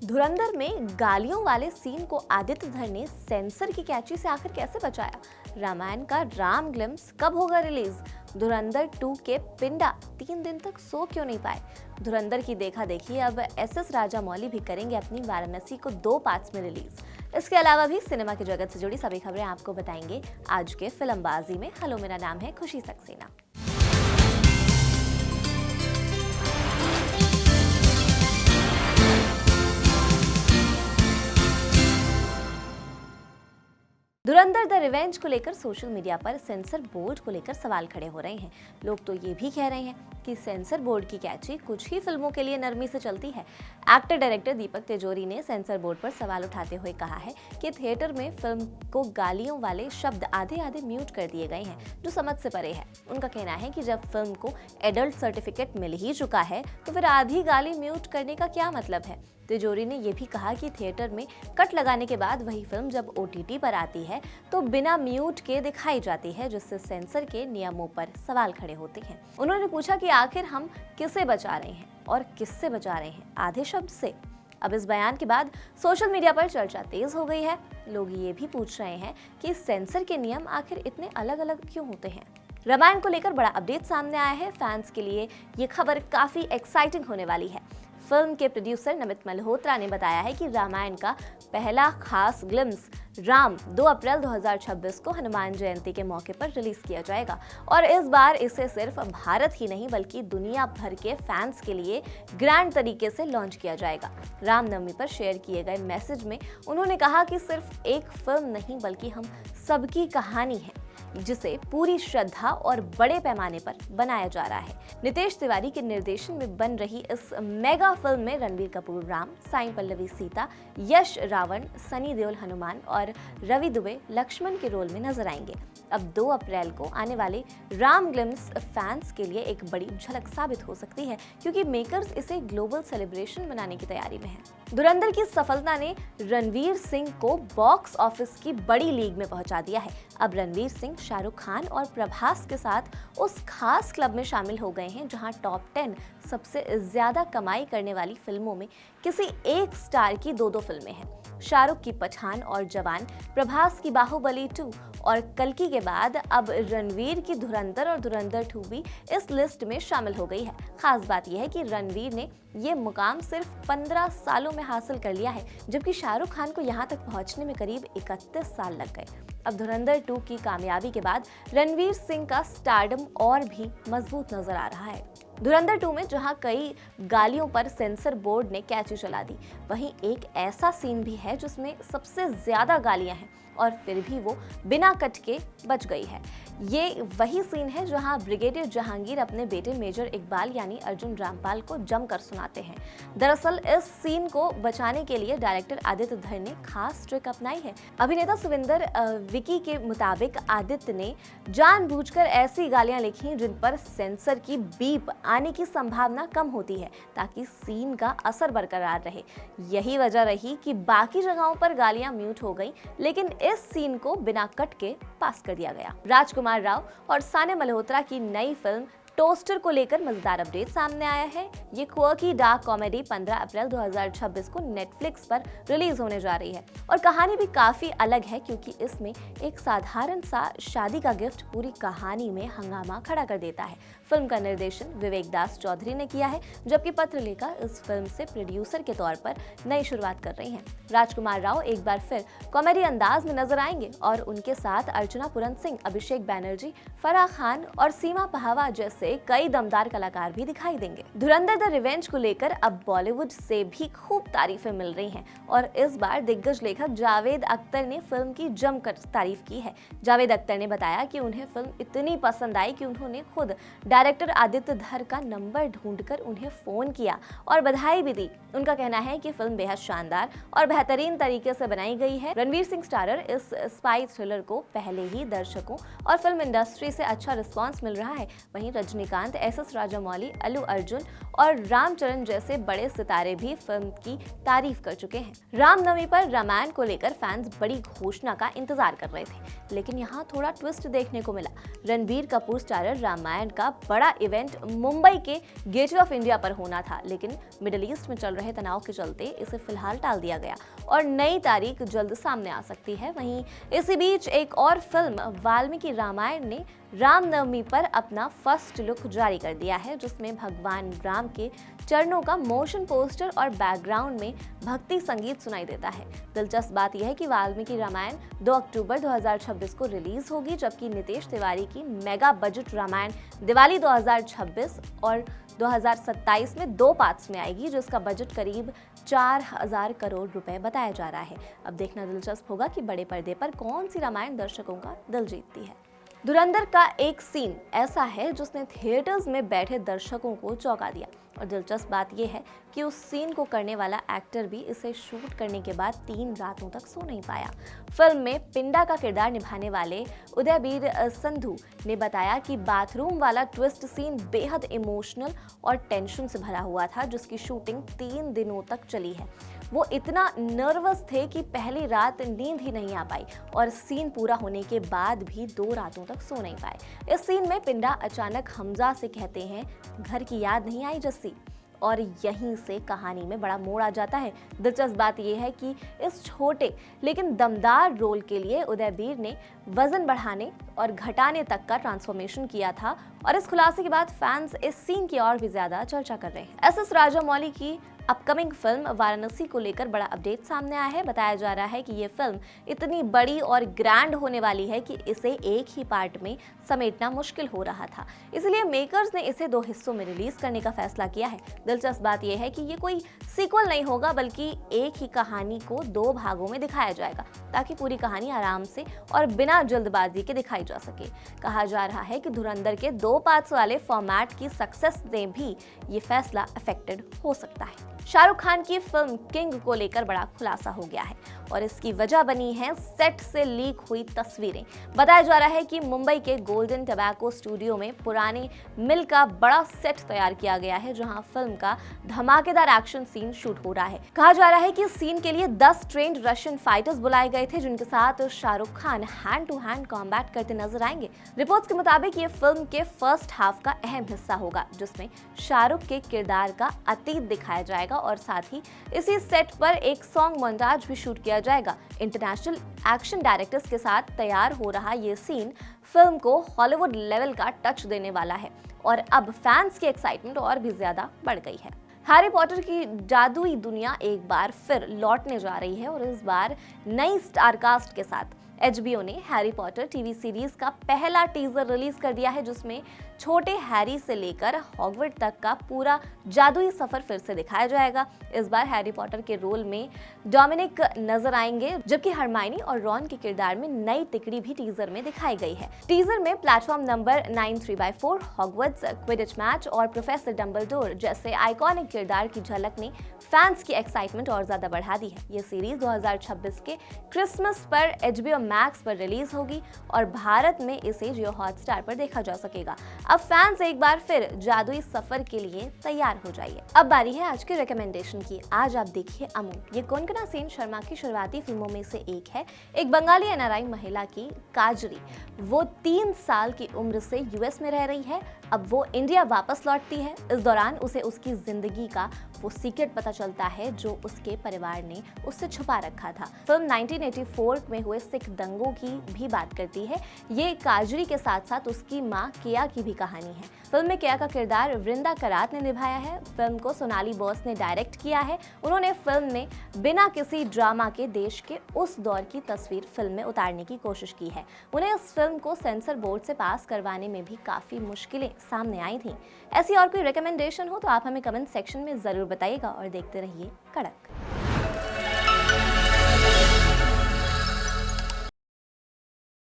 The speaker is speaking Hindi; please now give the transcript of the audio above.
धुरंधर में गालियों वाले सीन को आदित्य धर ने सेंसर की कैची से आखिर कैसे बचाया? रामायण का राम ग्लिम्स कब होगा रिलीज? धुरंधर 2 के पिंडा 3 दिन तक सो क्यों नहीं पाए? धुरंधर की देखा देखी अब एस राजामौली भी करेंगे अपनी वाराणसी को 2 पार्ट्स में रिलीज। इसके अलावा भी सिनेमा की जगत से जुड़ी सभी खबरें आपको बताएंगे आज के फिल्मबाजी में। हेलो, मेरा नाम है खुशी सक्सेना। धुरंधर द रिवेंज को लेकर सोशल मीडिया पर सेंसर बोर्ड को लेकर सवाल खड़े हो रहे हैं। लोग तो ये भी कह रहे हैं कि सेंसर बोर्ड की कैची कुछ ही फिल्मों के लिए नरमी से चलती है। एक्टर डायरेक्टर दीपक तिजोरी ने सेंसर बोर्ड पर सवाल उठाते हुए कहा है कि थिएटर में फिल्म को गालियों वाले शब्द आधे आधे म्यूट कर दिए गए हैं, जो समझ से परे है। उनका कहना है कि जब फिल्म को एडल्ट सर्टिफिकेट मिल ही चुका है तो फिर आधी गाली म्यूट करने का क्या मतलब है। तिजोरी ने यह भी कहा कि थिएटर में कट लगाने के बाद वही फिल्म जब OTT पर आती है तो बिना म्यूट के दिखाई जाती है, जिससे सेंसर के नियमों पर सवाल खड़े होते हैं। उन्होंने पूछा कि आखिर हम किसे बचा रहे हैं और किससे बचा रहे हैं, आधे शब्द से? अब इस बयान के बाद सोशल मीडिया पर चर्चा तेज हो गई है। लोग ये भी पूछ रहे हैं कि सेंसर के नियम आखिर इतने अलग अलग क्यों होते हैं। रामायण को लेकर बड़ा अपडेट सामने आया है। फैंस के लिए ये खबर काफी एक्साइटिंग होने वाली है। फिल्म के प्रोड्यूसर नमित मल्होत्रा ने बताया है कि रामायण का पहला खास ग्लिम्स राम 2 अप्रैल 2026 को हनुमान जयंती के मौके पर रिलीज किया जाएगा और इस बार इसे सिर्फ भारत ही नहीं बल्कि दुनिया भर के फैंस के लिए ग्रैंड तरीके से लॉन्च किया जाएगा। रामनवमी पर शेयर किए गए मैसेज में उन्होंने कहा कि सिर्फ एक फिल्म नहीं बल्कि हम सबकी कहानी है, जिसे पूरी श्रद्धा और बड़े पैमाने पर बनाया जा रहा है। नितेश तिवारी के निर्देशन में बन रही इस मेगा फिल्म में रणबीर कपूर राम, साई पल्लवी सीता, यश रावण, सनी देओल हनुमान और रवि दुबे लक्ष्मण के रोल में नजर आएंगे। अब 2 अप्रैल को आने वाले राम ग्लिम्स फैंस के लिए एक बड़ी झलक साबित हो सकती है, क्योंकि मेकर्स इसे ग्लोबल सेलिब्रेशन बनाने की तैयारी में हैं। धुरंधर की सफलता ने रणवीर सिंह को बॉक्स ऑफिस की बड़ी लीग में पहुंचा दिया है। अब रणवीर सिंह शाहरुख खान और प्रभास के साथ उस खास क्लब में शामिल हो गए हैं जहां टॉप 10 सबसे ज्यादा कमाई करने वाली फिल्मों में किसी एक स्टार की 2-2 फिल्में हैं। शाहरुख की पठान और जवान, प्रभास की बाहुबली 2 और कल्कि के बाद अब रणवीर की धुरंधर और धुरंधर 2 भी इस लिस्ट में शामिल हो गई है। खास बात यह है कि रणवीर ने ये मुकाम सिर्फ 15 सालों में हासिल कर लिया है, जबकि शाहरुख खान को यहाँ तक पहुँचने में करीब 31 साल लग गए। अब धुरंधर 2 की कामयाबी के बाद रणवीर सिंह का स्टारडम और भी मजबूत नजर आ रहा है। धुरंधर 2 में जहां कई गालियों पर सेंसर बोर्ड ने कैची चला दी, वहीं एक ऐसा सीन भी है जिसमें सबसे ज्यादा गालियां हैं और फिर भी वो बिना कट के बच गई है। ये वही सीन है जहां ब्रिगेडियर जहांगीर अपने बेटे मेजर इकबाल यानी अर्जुन रामपाल को जमकर सुनाते हैं। दरअसल इस सीन को बचाने के लिए डायरेक्टर आदित्य धर ने खास ट्रिक अपनाई है। अभिनेता सुविंदर विकी के मुताबिक आदित्य ने जानबूझकर ऐसी गालियां लिखी जिन पर सेंसर की बीप आने की संभावना कम होती है, ताकि सीन का असर बरकरार रहे। यही वजह रही कि बाकी जगहों पर गालियां म्यूट हो गई, लेकिन इस सीन को बिना कट के पास कर दिया गया। राजकुमार राव और सान्या मल्होत्रा की नई फिल्म टोस्टर को लेकर मजेदार अपडेट सामने आया है। ये क्वर्की डार्क कॉमेडी 15 अप्रैल 2026 को नेटफ्लिक्स पर रिलीज होने जा रही है और कहानी भी काफी अलग है, क्योंकि इसमें एक साधारण सा शादी का गिफ्ट पूरी कहानी में हंगामा खड़ा कर देता है। फिल्म का निर्देशन विवेक दास चौधरी ने किया है, जबकि पत्रलेखा इस फिल्म से प्रोड्यूसर के तौर पर नई शुरुआत कर रही हैं। राजकुमार राव एक बार फिर कॉमेडी अंदाज में नजर आएंगे और उनके साथ अर्चना पूरन सिंह, अभिषेक बैनर्जी, फराह खान और सीमा पहावा जैसे कई दमदार कलाकार भी दिखाई देंगे। धुरंधर द रिवेंज को लेकर अब बॉलीवुड से भी खूब तारीफें मिल रही हैं और इस बार दिग्गज लेखक जावेद अख्तर ने फिल्म की जमकर तारीफ की है। जावेद अख्तर ने बताया कि उन्हें फिल्म इतनी पसंद आई कि उन्होंने खुद डायरेक्टर आदित्य धर का नंबर ढूंढकर उन्हें फोन किया और बधाई भी दी। उनका कहना है कि फिल्म बेहद शानदार और बेहतरीन तरीके से बनाई गई है। रणवीर सिंह स्टारर इस स्पाई थ्रिलर को पहले ही दर्शकों और फिल्म इंडस्ट्री से अच्छा रिस्पांस मिल रहा है। वहीं रजनीकांत, एस राजामौली, अल्लू अर्जुन और रामचरण जैसे बड़े सितारे भी फिल्म की तारीफ कर चुके हैं। रामनवमी पर रामायण को लेकर फैंस बड़ी घोषणा का इंतजार कर रहे थे, लेकिन यहाँ थोड़ा ट्विस्ट देखने को मिला। रणबीर कपूर स्टारर रामायण का बड़ा इवेंट मुंबई के गेटवे ऑफ इंडिया पर होना था, लेकिन मिडिल ईस्ट में चल रहे तनाव के चलते इसे फिलहाल टाल दिया गया और नई तारीख जल्द सामने आ सकती है। वहीं इसी बीच एक और फिल्म वाल्मीकि रामायण ने रामनवमी पर अपना फर्स्ट लुक जारी कर दिया है, जिसमें भगवान राम के चरणों का मोशन पोस्टर और बैकग्राउंड में भक्ति संगीत सुनाई देता है। दिलचस्प बात यह है कि वाल्मीकि रामायण 2 अक्टूबर 2026 को रिलीज होगी, जबकि नितेश तिवारी की मेगा बजट रामायण दिवाली 2026 और 2027 में 2 पार्ट्स में आएगी, जिसका बजट करीब 4000 करोड़ रुपए बताया जा रहा है। अब देखना दिलचस्प होगा कि बड़े पर्दे पर कौन सी रामायण दर्शकों का दिल जीतती है। धुरंधर का एक सीन ऐसा है जिसने थिएटर्स में बैठे दर्शकों को चौंका दिया, और दिलचस्प बात यह है कि उस सीन को करने वाला एक्टर भी इसे शूट करने के बाद 3 रातों तक सो नहीं पाया। फिल्म में पिंडा का किरदार निभाने वाले उदयवीर संधू ने बताया कि बाथरूम वाला ट्विस्ट सीन बेहद इमोशनल और टेंशन से भरा हुआ था, जिसकी शूटिंग 3 दिनों तक चली है। वो इतना नर्वस थे कि पहली रात नींद ही नहीं आ पाई और सीन पूरा होने के बाद भी 2 रातों तक सो नहीं पाए। इस सीन में पिंडा अचानक हमजा से कहते हैं, घर की याद नहीं आई जस्सी, और यहीं से कहानी में बड़ा मोड़ आ जाता है। दिलचस्प बात यह है कि इस छोटे लेकिन दमदार रोल के लिए उदयवीर ने वजन बढ़ाने और घटाने तक का ट्रांसफॉर्मेशन किया था, और इस खुलासे के बाद फैंस इस सीन की और भी ज्यादा चर्चा कर रहे हैं। एस राजामौली की अपकमिंग फिल्म वाराणसी को लेकर बड़ा अपडेट सामने आया है। बताया जा रहा है कि ये फिल्म इतनी बड़ी और ग्रैंड होने वाली है कि इसे एक ही पार्ट में समेटना मुश्किल हो रहा था, इसलिए मेकर्स ने इसे 2 हिस्सों में रिलीज करने का फैसला किया है। दिलचस्प बात यह है कि ये कोई सीक्वल नहीं होगा, बल्कि एक ही कहानी को 2 भागों में दिखाया जाएगा, ताकि पूरी कहानी आराम से और बिना जल्दबाजी के दिखाई जा सके। कहा जा रहा है कि धुरंधर के 2 पार्ट्स वाले फॉर्मेट की सक्सेस ने भी ये फैसला अफेक्टेड हो सकता है। शाहरुख खान की फिल्म किंग को लेकर बड़ा खुलासा हो गया है, और इसकी वजह बनी है सेट से लीक हुई तस्वीरें। बताया जा रहा है कि मुंबई के गोल्डन टबैको स्टूडियो में पुराने मिल का बड़ा सेट तैयार किया गया है, जहां फिल्म का धमाकेदार एक्शन सीन शूट हो रहा है। कहा जा रहा है कि इस सीन के लिए 10 ट्रेंड रशियन फाइटर्स बुलाए गए थे, जिनके साथ Shahrukh Khan hand to hand combat करते नजर आएंगे। रिपोर्ट्स के मुताबिक ये फिल्म के फर्स्ट हाफ का अहम हिस्सा होगा, जिसमें शाहरुख के किरदार का अतीत दिखाया जाएगा, और साथ ही इसी सेट पर एक सॉन्ग मोन्टाज भी शूट किया जाएगा। इंटरनेशनल एक्शन डायरेक्टर्स के साथ तैयार हो रहा ये सीन फिल्म को हॉलीवुड लेवल का टच देने वाला है, और अब फैंस की एक्साइटमेंट और भी ज्यादा बढ़ गई है। हैरी पॉटर की जादुई दुनिया एक बार फिर लौटने जा रही है, और इस बार नई स्टार कास्ट के साथ। HBO ने हैरी पॉटर टीवी सीरीज का पहला टीजर रिलीज कर दिया है, जिसमें छोटे हैरी से लेकर हॉगवर्ट तक का पूरा जादुई सफर फिर से दिखाया जाएगा। इस बार हैरी पॉटर के रोल में डोमिनिक नजर आएंगे, जबकि हरमाइनी और रॉन के किरदार में नई तिकड़ी भी टीजर में दिखाई गई है। टीजर में platform number 9 3x4, Hogwarts, Quidditch match और प्रोफेसर डंबलडोर जैसे आइकॉनिक किरदार की झलक ने फैंस की एक्साइटमेंट और ज्यादा बढ़ा दी है। ये सीरीज 2026 के क्रिसमस पर HBO मैक्स पर रिलीज होगी, और भारत में इसे जियो हॉटस्टार पर देखा जा सकेगा। अब फैंस एक बार फिर जादुई सफर के लिए तैयार हो जाइए। अब बारी है आज के रिकमेंडेशन की। आज आप देखिए अमू। ये कोनकना सेन शर्मा की शुरुआती फिल्मों में से एक है। एक बंगाली NRI महिला की काजरी, वो 3 साल की उम्र से US में रह रही है। अब वो इंडिया वापस लौटती है। इस दौरान उसे उसकी जिंदगी का वो सीक्रेट पता चलता है जो उसके परिवार ने उससे छुपा रखा था। फिल्म 1984 में हुए सिख दंगों की भी बात करती है। ये काजरी के साथ साथ उसकी माँ किया की भी कहानी है। फिल्म में किया का किरदार वृंदा करात ने निभाया है। फिल्म को सोनाली बोस ने डायरेक्ट किया है। उन्होंने फिल्म में बिना किसी ड्रामा के देश के उस दौर की तस्वीर फिल्म में उतारने की कोशिश की है। उन्हें इस फिल्म को सेंसर बोर्ड से पास करवाने में भी काफी मुश्किलें सामने आई थी। ऐसी और कोई रिकमेंडेशन हो तो आप हमें कमेंट सेक्शन में जरूर बताइएगा, और देखते रहिए कड़क।